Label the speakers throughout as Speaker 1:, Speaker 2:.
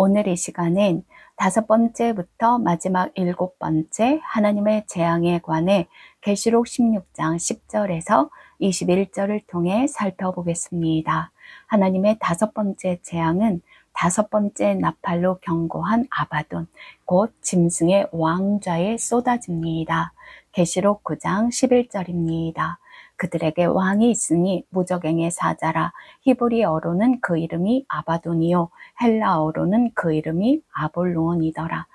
Speaker 1: 오늘 이 시간은 5번째부터 마지막 7번째 하나님의 재앙에 관해 계시록 16장 10절에서 21절을 통해 살펴보겠습니다. 하나님의 5번째 재앙은 5번째 나팔로 경고한 아바돈, 곧 짐승의 왕좌에 쏟아집니다. 계시록 9장 11절입니다. 그들에게 왕이 있으니 무저갱의 사자라. 히브리어로는 그 이름이 아바돈이요 헬라어로는 그 이름이 아볼루온이더라.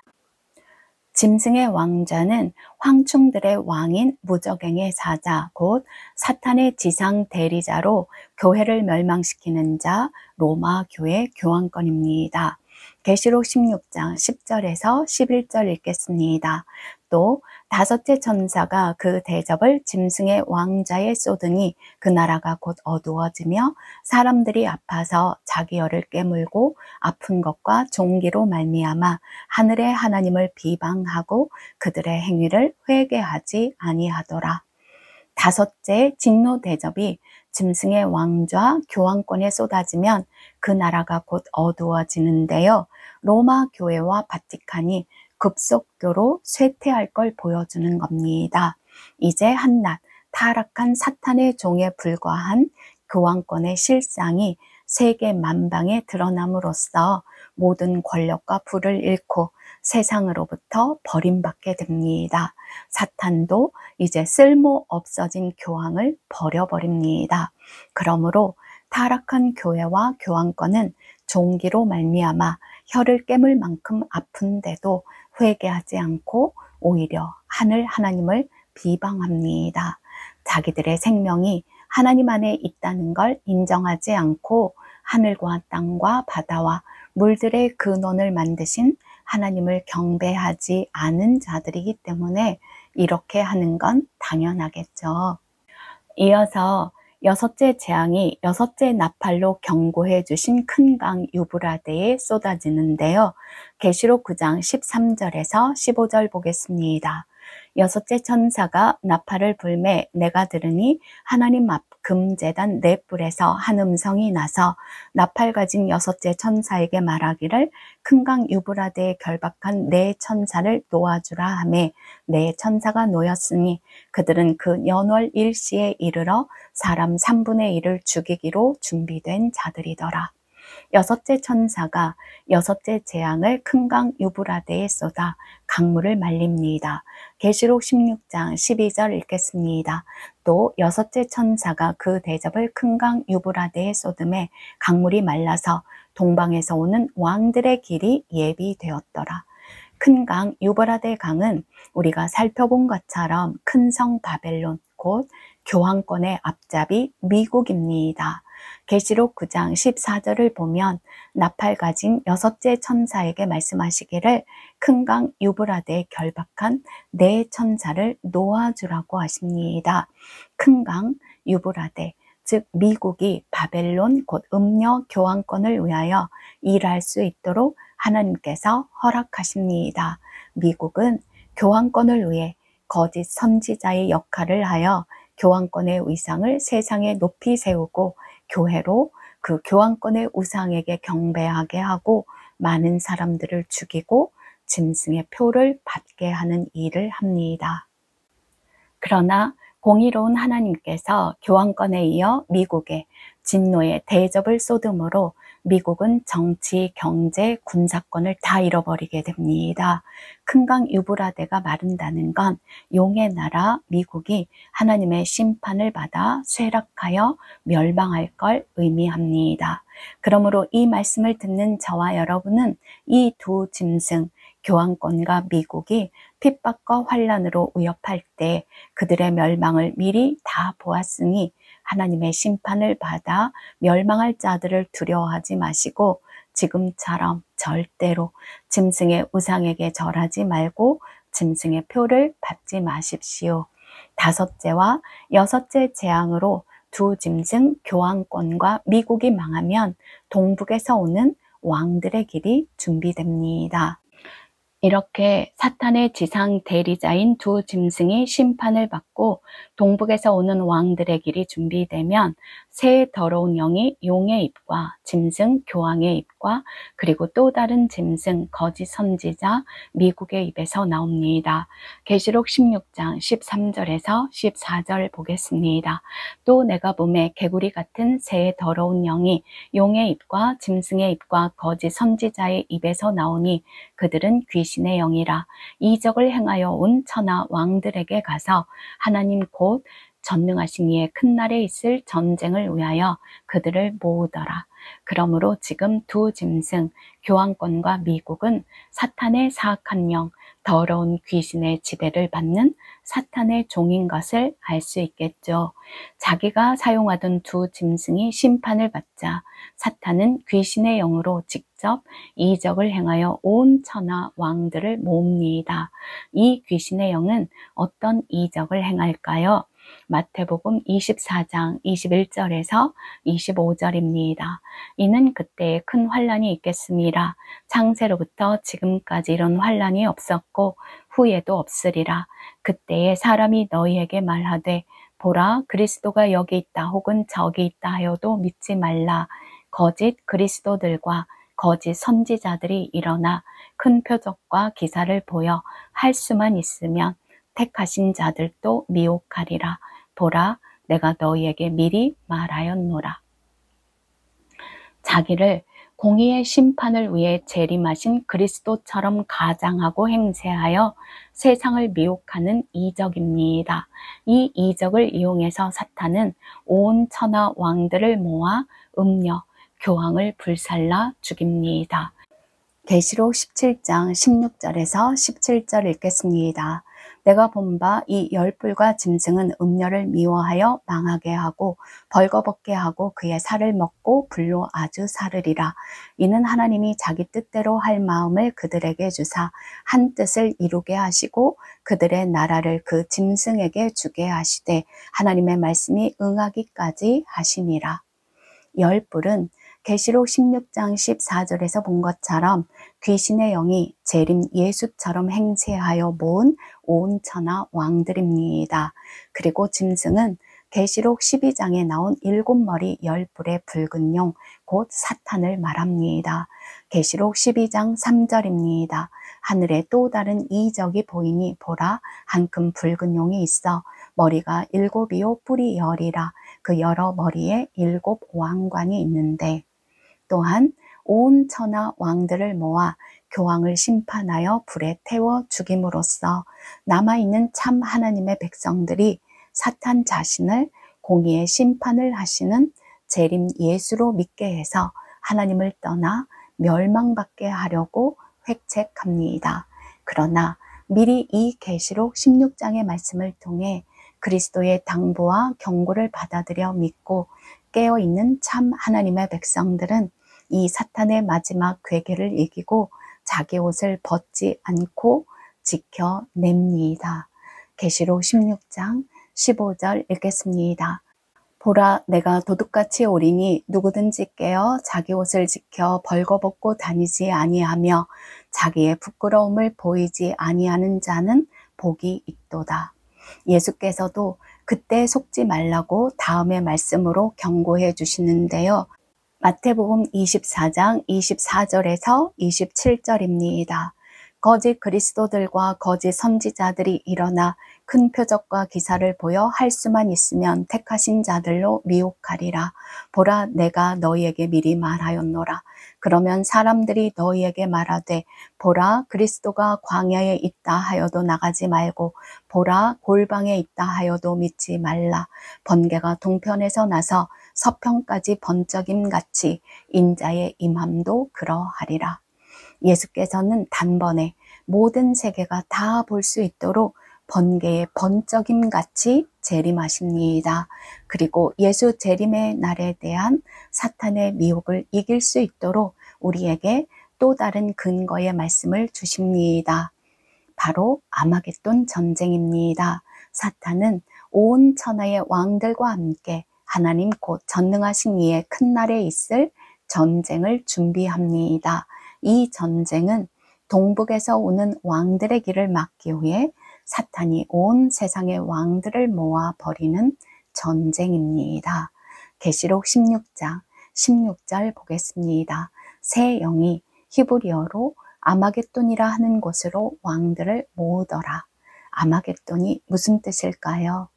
Speaker 1: 짐승의 왕자는 황충들의 왕인 무저갱의 사자, 곧 사탄의 지상 대리자로 교회를 멸망시키는 자, 로마 교회 교황권입니다. 계시록 16장 10절에서 11절 읽겠습니다. 또 5째 천사가 그 대접을 짐승의 왕자에 쏟으니 그 나라가 곧 어두워지며 사람들이 아파서 자기 혀를 깨물고 아픈 것과 종기로 말미암아 하늘의 하나님을 비방하고 그들의 행위를 회개하지 아니하더라. 5째 진노 대접이 짐승의 왕좌 교황권에 쏟아지면 그 나라가 곧 어두워지는데요. 로마 교회와 바티칸이 급속도로 쇠퇴할 걸 보여주는 겁니다. 이제 한낱 타락한 사탄의 종에 불과한 교황권의 실상이 세계 만방에 드러남으로써 모든 권력과 부를 잃고 세상으로부터 버림받게 됩니다. 사탄도 이제 쓸모 없어진 교황을 버려버립니다. 그러므로 타락한 교회와 교황권은 종기로 말미암아 혀를 깨물 만큼 아픈데도 회개하지 않고 오히려 하늘 하나님을 비방합니다. 자기들의 생명이 하나님 안에 있다는 걸 인정하지 않고 하늘과 땅과 바다와 물들의 근원을 만드신 하나님을 경배하지 않은 자들이기 때문에 이렇게 하는 건 당연하겠죠. 이어서 6째 재앙이 6째 나팔로 경고해 주신 큰 강 유브라데에 쏟아지는데요. 계시록 9장 13절에서 15절 보겠습니다. 6째 천사가 나팔을 불매 내가 들으니 하나님 앞 금제단 네 뿔에서 한 음성이 나서 나팔 가진 6째 천사에게 말하기를 큰 강 유브라데에 결박한 네 천사를 놓아주라 하매 네 천사가 놓였으니 그들은 그 연월 일시에 이르러 사람 3분의 1을 죽이기로 준비된 자들이더라. 6째 천사가 6째 재앙을 큰 강 유브라데에 쏟아 강물을 말립니다. 계시록 16장 12절 읽겠습니다. 또 6째 천사가 그 대접을 큰 강 유브라데에 쏟음에 강물이 말라서 동방에서 오는 왕들의 길이 예비되었더라. 큰 강 유브라데 강은 우리가 살펴본 것처럼 큰 성 바벨론, 곧 교황권의 앞잡이 미국입니다. 계시록 9장 14절을 보면 나팔 가진 6째 천사에게 말씀하시기를 큰 강 유브라데에 결박한 네 천사를 놓아주라고 하십니다. 큰 강 유브라데, 즉 미국이 바벨론 곧 음녀 교황권을 위하여 일할 수 있도록 하나님께서 허락하십니다. 미국은 교황권을 위해 거짓 선지자의 역할을 하여 교황권의 위상을 세상에 높이 세우고 교회로 그 교황권의 우상에게 경배하게 하고 많은 사람들을 죽이고 짐승의 표를 받게 하는 일을 합니다. 그러나 공의로운 하나님께서 교황권에 이어 미국에 진노의 대접을 쏟음으로 미국은 정치, 경제, 군사권을 다 잃어버리게 됩니다. 큰 강 유브라데가 마른다는 건 용의 나라 미국이 하나님의 심판을 받아 쇠락하여 멸망할 걸 의미합니다. 그러므로 이 말씀을 듣는 저와 여러분은 이 두 짐승, 교황권과 미국이 핍박과 환난으로 위협할 때 그들의 멸망을 미리 다 보았으니 하나님의 심판을 받아 멸망할 자들을 두려워하지 마시고 지금처럼 절대로 짐승의 우상에게 절하지 말고 짐승의 표를 받지 마십시오. 5째와 6째 재앙으로 두 짐승 교황권과 미국이 망하면 동북에서 오는 왕들의 길이 준비됩니다. 이렇게 사탄의 지상 대리자인 두 짐승이 심판을 받고 동북에서 오는 왕들의 길이 준비되면 새 더러운 영이 용의 입과 짐승 교황의 입과 그리고 또 다른 짐승 거짓 선지자 미국의 입에서 나옵니다. 계시록 16장 13절에서 14절 보겠습니다. 또 내가 보매 개구리 같은 새 더러운 영이 용의 입과 짐승의 입과 거짓 선지자의 입에서 나오니 그들은 귀신의 영이라. 이적을 행하여 온 천하 왕들에게 가서 하나님 곧 전능하신 이의 큰 날에 있을 전쟁을 위하여 그들을 모으더라. 그러므로 지금 두 짐승 교황권과 미국은 사탄의 사악한 영 더러운 귀신의 지배를 받는 사탄의 종인 것을 알 수 있겠죠. 자기가 사용하던 두 짐승이 심판을 받자 사탄은 귀신의 영으로 직접 이적을 행하여 온 천하 왕들을 모읍니다. 이 귀신의 영은 어떤 이적을 행할까요? 마태복음 24장 21절에서 25절입니다. 이는 그때에 큰 환란이 있겠습니다. 창세로부터 지금까지 이런 환란이 없었고 후에도 없으리라. 그때에 사람이 너희에게 말하되 보라 그리스도가 여기 있다 혹은 저기 있다 하여도 믿지 말라. 거짓 그리스도들과 거짓 선지자들이 일어나 큰 표적과 기사를 보여 할 수만 있으면 택하신 자들도 미혹하리라. 보라 내가 너희에게 미리 말하였노라. 자기를 공의의 심판을 위해 재림하신 그리스도처럼 가장하고 행세하여 세상을 미혹하는 이적입니다. 이 이적을 이용해서 사탄은 온 천하 왕들을 모아 음녀, 교황을 불살라 죽입니다. 계시록 17장 16절에서 17절 읽겠습니다. 내가 본 바 이 열불과 짐승은 음녀를 미워하여 망하게 하고 벌거벗게 하고 그의 살을 먹고 불로 아주 사르리라. 이는 하나님이 자기 뜻대로 할 마음을 그들에게 주사 한 뜻을 이루게 하시고 그들의 나라를 그 짐승에게 주게 하시되 하나님의 말씀이 응하기까지 하심이라. 열불은 계시록 16장 14절에서 본 것처럼 귀신의 영이 재림 예수처럼 행세하여 모은 온 천하 왕들입니다. 그리고 짐승은 계시록 12장에 나온 7머리 열불의 붉은 용, 곧 사탄을 말합니다. 계시록 12장 3절입니다. 하늘에 또 다른 이적이 보이니 보라 한 큰 붉은 용이 있어 머리가 7이요 뿔이 10이라. 그 여러 머리에 7 왕관이 있는데 또한 온 천하 왕들을 모아 교황을 심판하여 불에 태워 죽임으로써 남아있는 참 하나님의 백성들이 사탄 자신을 공의의 심판을 하시는 재림 예수로 믿게 해서 하나님을 떠나 멸망받게 하려고 획책합니다. 그러나 미리 이 계시록 16장의 말씀을 통해 그리스도의 당부와 경고를 받아들여 믿고 깨어있는 참 하나님의 백성들은 이 사탄의 마지막 괴계를 이기고 자기 옷을 벗지 않고 지켜냅니다. 계시록 16장 15절 읽겠습니다. 보라 내가 도둑같이 오리니 누구든지 깨어 자기 옷을 지켜 벌거벗고 다니지 아니하며 자기의 부끄러움을 보이지 아니하는 자는 복이 있도다. 예수께서도 그때 속지 말라고 다음의 말씀으로 경고해 주시는데요. 마태복음 24장 24절에서 27절입니다. 거짓 그리스도들과 거짓 선지자들이 일어나 큰 표적과 기사를 보여 할 수만 있으면 택하신 자들로 미혹하리라. 보라 내가 너희에게 미리 말하였노라. 그러면 사람들이 너희에게 말하되 보라 그리스도가 광야에 있다 하여도 나가지 말고 보라 골방에 있다 하여도 믿지 말라. 번개가 동편에서 나서 서편까지 번쩍임 같이 인자의 임함도 그러하리라. 예수께서는 단번에 모든 세계가 다 볼 수 있도록 번개의 번쩍임 같이 재림하십니다. 그리고 예수 재림의 날에 대한 사탄의 미혹을 이길 수 있도록 우리에게 또 다른 근거의 말씀을 주십니다. 바로 아마겟돈 전쟁입니다. 사탄은 온 천하의 왕들과 함께 하나님 곧 전능하신 이의 큰 날에 있을 전쟁을 준비합니다. 이 전쟁은 동북에서 오는 왕들의 길을 막기 위해 사탄이 온 세상의 왕들을 모아 벌이는 전쟁입니다. 계시록 16장 16절 보겠습니다. 새 영이 히브리어로 아마겟돈이라 하는 곳으로 왕들을 모으더라. 아마겟돈이 무슨 뜻일까요?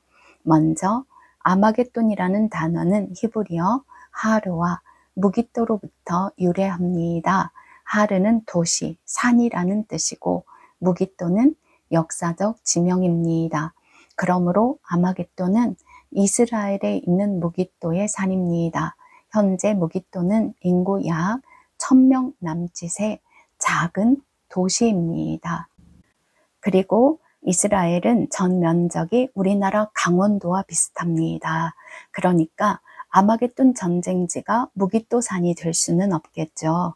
Speaker 1: 먼저 아마겟돈이라는 단어는 히브리어 하르와 무깃도로부터 유래합니다. 하르는 도시, 산이라는 뜻이고 무깃도는 역사적 지명입니다. 그러므로 아마겟돈은 이스라엘에 있는 무깃도의 산입니다. 현재 무깃도는 인구 약 1000명 남짓의 작은 도시입니다. 그리고 이스라엘은 전 면적이 우리나라 강원도와 비슷합니다. 그러니까 아마겟돈 전쟁지가 무깃도 산이 될 수는 없겠죠.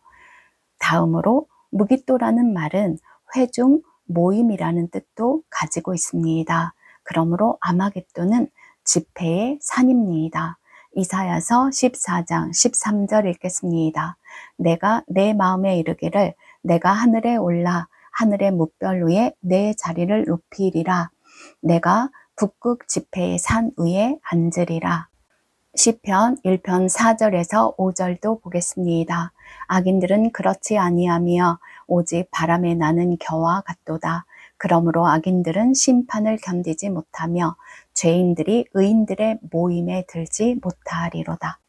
Speaker 1: 다음으로 무깃도라는 말은 회중, 모임이라는 뜻도 가지고 있습니다. 그러므로 아마겟돈은 집회의 산입니다. 이사야서 14장 13절 읽겠습니다. 내가 내 마음에 이르기를 내가 하늘에 올라 하늘의 뭇별 위에 내 자리를 높이리라. 내가 북극 지폐의 산 위에 앉으리라. 시편 1편 4절에서 5절도 보겠습니다. 악인들은 그렇지 아니하며 오직 바람에 나는 겨와 같도다. 그러므로 악인들은 심판을 견디지 못하며 죄인들이 의인들의 모임에 들지 못하리로다.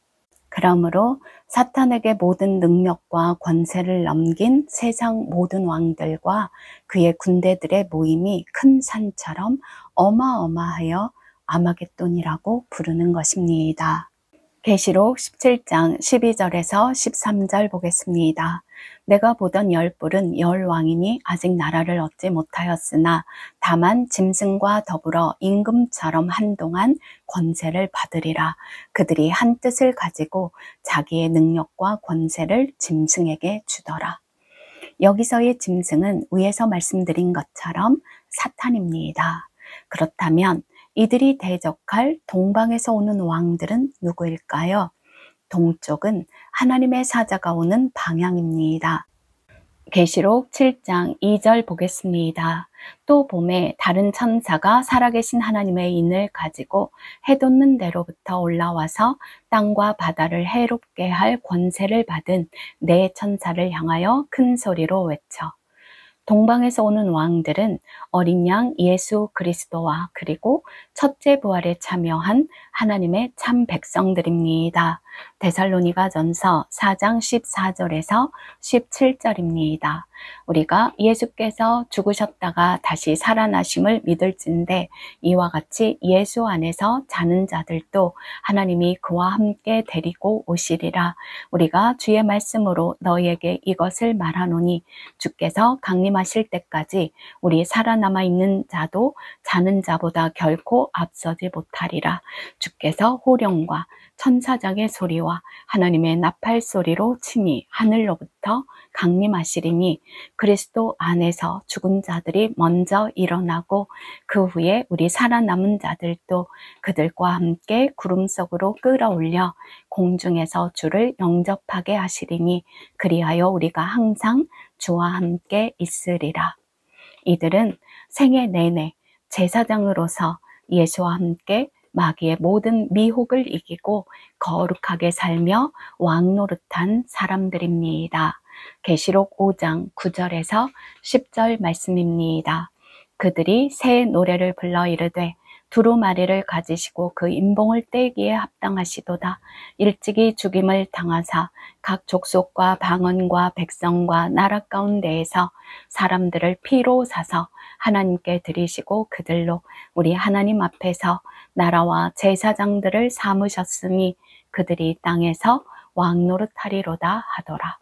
Speaker 1: 그러므로 사탄에게 모든 능력과 권세를 넘긴 세상 모든 왕들과 그의 군대들의 모임이 큰 산처럼 어마어마하여 아마겟돈이라고 부르는 것입니다. 계시록 17장 12절에서 13절 보겠습니다. 내가 보던 열불은 열 왕이니 아직 나라를 얻지 못하였으나 다만 짐승과 더불어 임금처럼 한동안 권세를 받으리라. 그들이 한 뜻을 가지고 자기의 능력과 권세를 짐승에게 주더라. 여기서의 짐승은 위에서 말씀드린 것처럼 사탄입니다. 그렇다면 이들이 대적할 동방에서 오는 왕들은 누구일까요? 동쪽은 하나님의 사자가 오는 방향입니다. 계시록 7장 2절 보겠습니다. 또 봄에 다른 천사가 살아계신 하나님의 인을 가지고 해돋는 데로부터 올라와서 땅과 바다를 해롭게 할 권세를 받은 네 천사를 향하여 큰 소리로 외쳐 동방에서 오는 왕들은 어린 양 예수 그리스도와 그리고 첫째 부활에 참여한 하나님의 참 백성들입니다. 데살로니가전서 4장 14절에서 17절입니다. 우리가 예수께서 죽으셨다가 다시 살아나심을 믿을진대 이와 같이 예수 안에서 자는 자들도 하나님이 그와 함께 데리고 오시리라. 우리가 주의 말씀으로 너희에게 이것을 말하노니 주께서 강림하실 때까지 우리 살아남아 있는 자도 자는 자보다 결코 앞서지 못하리라. 주께서 호령과 천사장의 소리와 하나님의 나팔 소리로 친히 하늘로부터 강림하시리니 그리스도 안에서 죽은 자들이 먼저 일어나고 그 후에 우리 살아남은 자들도 그들과 함께 구름 속으로 끌어올려 공중에서 주를 영접하게 하시리니 그리하여 우리가 항상 주와 함께 있으리라. 이들은 생애 내내 제사장으로서 예수와 함께 마귀의 모든 미혹을 이기고 거룩하게 살며 왕노릇한 사람들입니다. 계시록 5장 9절에서 10절 말씀입니다. 그들이 새 노래를 불러 이르되 두루마리를 가지시고 그 인봉을 떼기에 합당하시도다. 일찍이 죽임을 당하사 각 족속과 방언과 백성과 나라 가운데에서 사람들을 피로 사서 하나님께 드리시고 그들로 우리 하나님 앞에서 나라와 제사장들을 삼으셨으니 그들이 땅에서 왕노릇하리로다 하더라.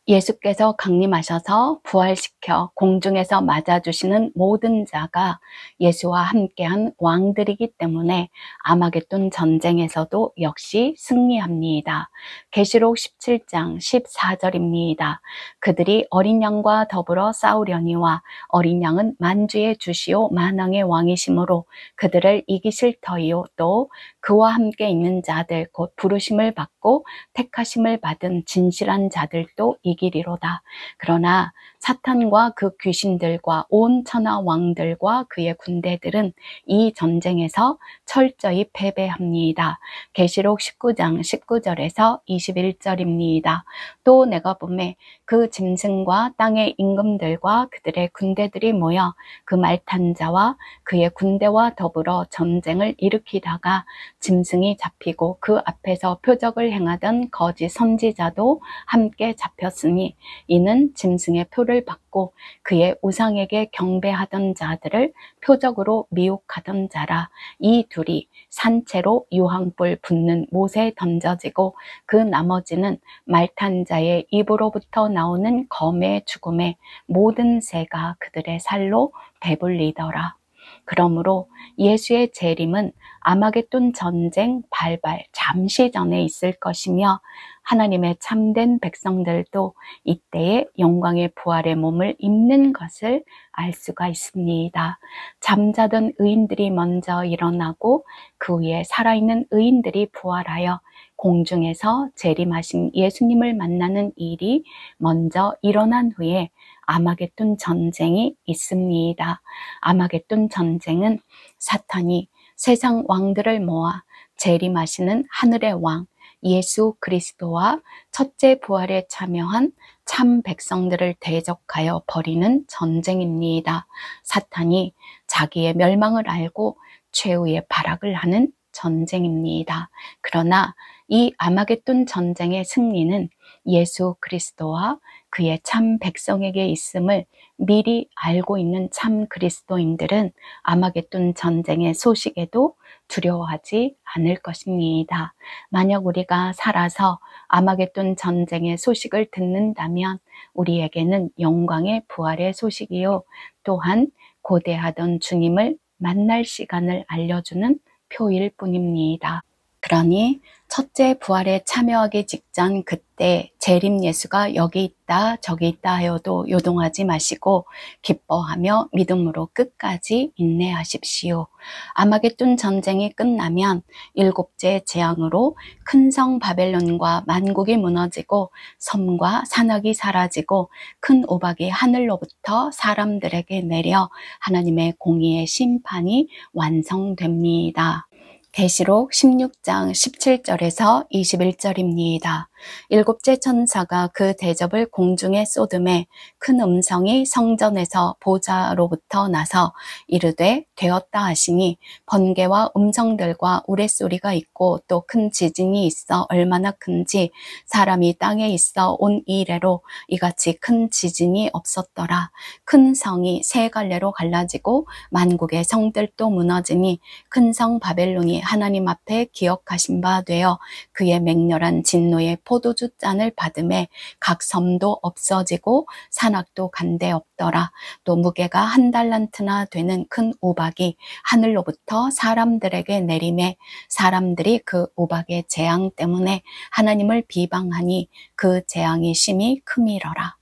Speaker 1: 예수께서 강림하셔서 부활시켜 공중에서 맞아주시는 모든 자가 예수와 함께한 왕들이기 때문에 아마겟돈 전쟁에서도 역시 승리합니다. 계시록 17장 14절입니다. 그들이 어린 양과 더불어 싸우려니와 어린 양은 만주의 주시오 만왕의 왕이시므로 그들을 이기실 터이요 또 그와 함께 있는 자들 곧 부르심을 받고 택하심을 받은 진실한 자들도 이기실 이기리로다. 그러나 사탄과 그 귀신들과 온 천하 왕들과 그의 군대들은 이 전쟁에서 철저히 패배합니다. 계시록 19장 19절에서 21절입니다. 또 내가 보매 그 짐승과 땅의 임금들과 그들의 군대들이 모여 그 말탄 자와 그의 군대와 더불어 전쟁을 일으키다가 짐승이 잡히고 그 앞에서 표적을 행하던 거짓 선지자도 함께 잡혔으니 이는 짐승의 표를 받고 그의 우상에게 경배하던 자들을 표적으로 미혹하던 자라. 이 둘이 산채로 유황불 붙는 못에 던져지고 그 나머지는 말탄 자의 입으로부터 나오는 검의 죽음에 모든 새가 그들의 살로 배불리더라. 그러므로 예수의 재림은 아마겟돈 전쟁 발발 잠시 전에 있을 것이며 하나님의 참된 백성들도 이때에 영광의 부활의 몸을 입는 것을 알 수가 있습니다. 잠자던 의인들이 먼저 일어나고 그 위에 살아있는 의인들이 부활하여 공중에서 재림하신 예수님을 만나는 일이 먼저 일어난 후에 아마겟돈 전쟁이 있습니다. 아마겟돈 전쟁은 사탄이 세상 왕들을 모아 재림하시는 하늘의 왕 예수 그리스도와 첫째 부활에 참여한 참 백성들을 대적하여 벌이는 전쟁입니다. 사탄이 자기의 멸망을 알고 최후의 발악을 하는 전쟁입니다. 그러나 이 아마겟돈 전쟁의 승리는 예수 그리스도와 그의 참 백성에게 있음을 미리 알고 있는 참 그리스도인들은 아마겟돈 전쟁의 소식에도 두려워하지 않을 것입니다. 만약 우리가 살아서 아마겟돈 전쟁의 소식을 듣는다면 우리에게는 영광의 부활의 소식이요 또한 고대하던 주님을 만날 시간을 알려주는 표일 뿐입니다. 그러니 첫째 부활에 참여하기 직전 그때 재림 예수가 여기 있다 저기 있다 하여도 요동하지 마시고 기뻐하며 믿음으로 끝까지 인내하십시오. 아마겟돈 전쟁이 끝나면 일곱째 재앙으로 큰 성 바벨론과 만국이 무너지고 섬과 산악이 사라지고 큰 우박이 하늘로부터 사람들에게 내려 하나님의 공의의 심판이 완성됩니다. 계시록 16장 17절에서 21절입니다. 일곱째 천사가 그 대접을 공중에 쏟음에 큰 음성이 성전에서 보좌로부터 나서 이르되 되었다 하시니 번개와 음성들과 우레소리가 있고 또 큰 지진이 있어 얼마나 큰지 사람이 땅에 있어 온 이래로 이같이 큰 지진이 없었더라. 큰 성이 세 갈래로 갈라지고 만국의 성들도 무너지니 큰 성 바벨론이 하나님 앞에 기억하신 바 되어 그의 맹렬한 진노의 포도주 잔을 받음에 각 섬도 없어지고 산악도 간데 없더라. 또 무게가 한 달란트나 되는 큰 우박이 하늘로부터 사람들에게 내림에 사람들이 그 우박의 재앙 때문에 하나님을 비방하니 그 재앙이 심히 크미러라.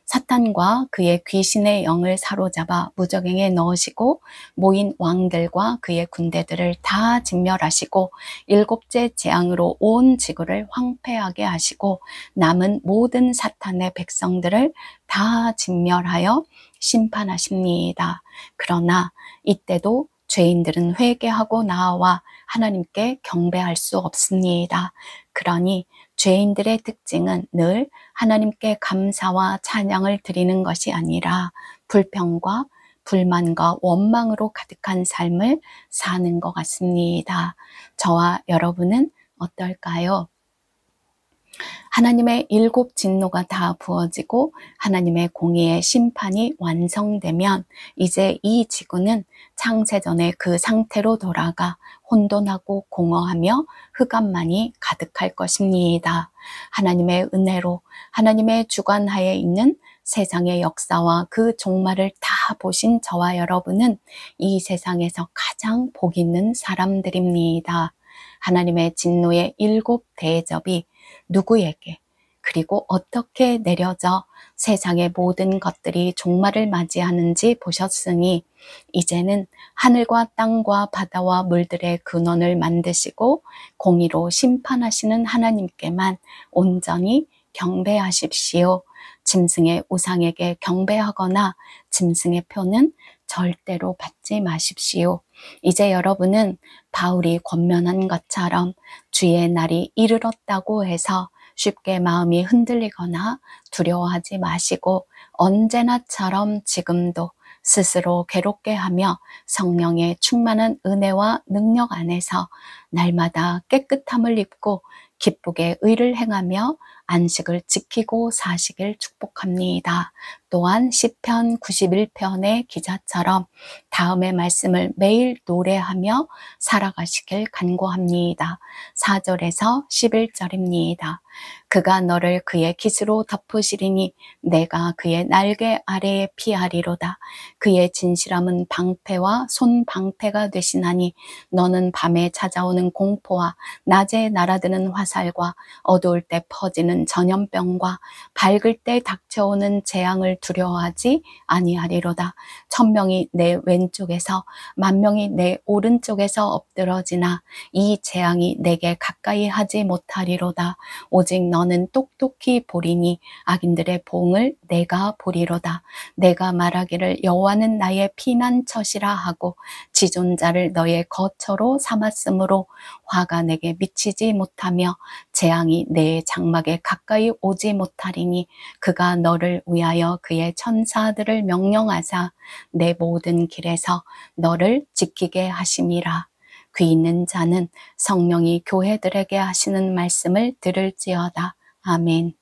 Speaker 1: 사탄과 그의 귀신의 영을 사로잡아 무저갱에 넣으시고 모인 왕들과 그의 군대들을 다 진멸하시고 일곱째 재앙으로 온 지구를 황폐하게 하시고 남은 모든 사탄의 백성들을 다 진멸하여 심판하십니다. 그러나 이때도 죄인들은 회개하고 나아와 하나님께 경배할 수 없습니다. 그러니 죄인들의 특징은 늘 하나님께 감사와 찬양을 드리는 것이 아니라 불평과 불만과 원망으로 가득한 삶을 사는 것 같습니다. 저와 여러분은 어떨까요? 하나님의 일곱 진노가 다 부어지고 하나님의 공의의 심판이 완성되면 이제 이 지구는 창세전의 그 상태로 돌아가 혼돈하고 공허하며 흑암만이 가득할 것입니다. 하나님의 은혜로 하나님의 주관하에 있는 세상의 역사와 그 종말을 다 보신 저와 여러분은 이 세상에서 가장 복 있는 사람들입니다. 하나님의 진노의 일곱 대접이 누구에게 그리고 어떻게 내려져 세상의 모든 것들이 종말을 맞이하는지 보셨으니 이제는 하늘과 땅과 바다와 물들의 근원을 만드시고 공의로 심판하시는 하나님께만 온전히 경배하십시오. 짐승의 우상에게 경배하거나 짐승의 표는 절대로 받지 마십시오. 이제 여러분은 바울이 권면한 것처럼 주의 날이 이르렀다고 해서 쉽게 마음이 흔들리거나 두려워하지 마시고 언제나처럼 지금도 스스로 괴롭게 하며 성령의 충만한 은혜와 능력 안에서 날마다 깨끗함을 입고 기쁘게 의를 행하며 안식을 지키고 사시길 축복합니다. 또한 시편 91편의 기자처럼 다음의 말씀을 매일 노래하며 살아가시길 간구합니다. 4절에서 11절입니다. 그가 너를 그의 깃으로 덮으시리니 내가 그의 날개 아래에 피하리로다. 그의 진실함은 방패와 손방패가 되시나니 너는 밤에 찾아오는 공포와 낮에 날아드는 화살과 어두울 때 퍼지는 전염병과 밝을 때 닥쳐오는 재앙을 두려워하지 아니하리로다. 1000명이 내 왼쪽에서 10,000명이 내 오른쪽에서 엎드러지나 이 재앙이 내게 가까이 하지 못하리로다. 오직 너는 똑똑히 보리니 악인들의 봉을 내가 보리로다. 내가 말하기를 여호와는 나의 피난처시라 하고 지존자를 너의 거처로 삼았으므로 화가 내게 미치지 못하며 재앙이 내 장막에 가까이 오지 못하리니 그가 너를 위하여 그의 천사들을 명령하사 내 모든 길에서 너를 지키게 하심이라. 귀 있는 자는 성령이 교회들에게 하시는 말씀을 들을지어다. 아멘.